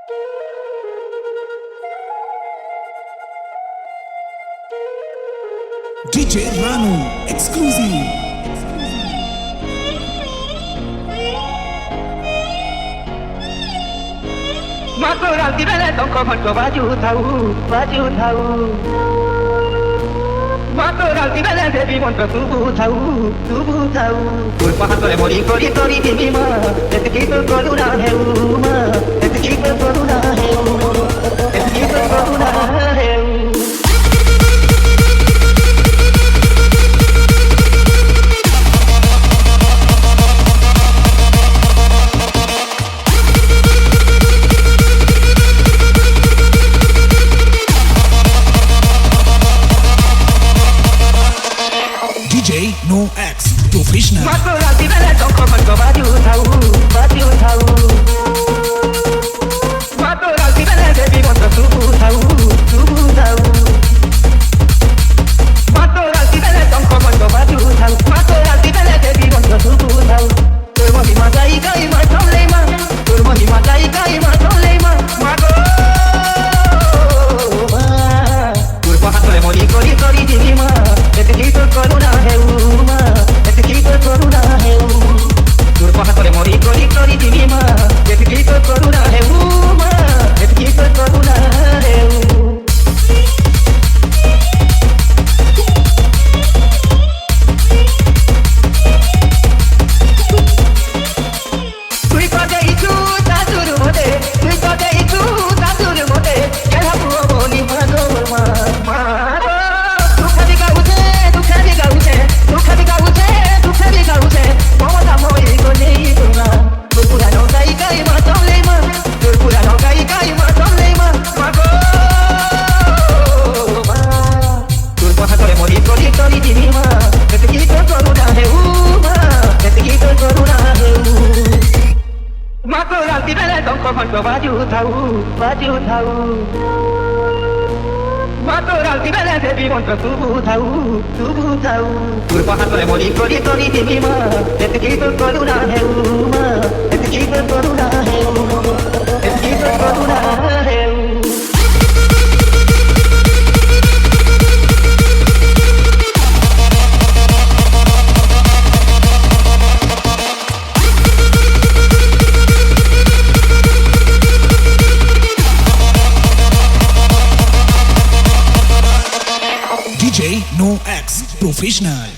DJ Ranu exclusive. Matural di bele tong kon ko baju tahu. Matural di bele devi montra tubuh tahu. Purpahan tole mori tori di ma, et kito koruna heu ma, et kito koruna heu. DJ No X Professional. Matural di bele tong kon ko baju tahu. Matural di bele devi montra tubuh tahu. Matural di bele tong kon ko baju tahu. Matural di bele devi montra tubuh tahu. Turmohi magai kai ma tolema. Turmohi magai kai ma tolema. Mago. Purpahan tole mori tori di ma. Et kito koruna heu ma. Et kito koruna heu. Purpahan tole mori tori di ma. Et kito koruna heu ma. Et kito koruna heu. Tui pade itu tazur mode, tui pade itu tazur mode. Kela buo boni mago ma. Dukha di gause. Moda moi ko nei tuna. Purpura no kai ma tolema. Purpura no kai ma tolema. Mago ma. Purpahan tole mori tori di ma. Et kito koruna heu ma. Et kito koruna heu. Matural di bele tong kon ko baju tahu. Matural di bele devi montra tubuh tahu. Purpahan tole mori tori di ma. Et kito koruna heu ma. Et kito koruna heu. Et kito koruna heu. DJ No X Professional.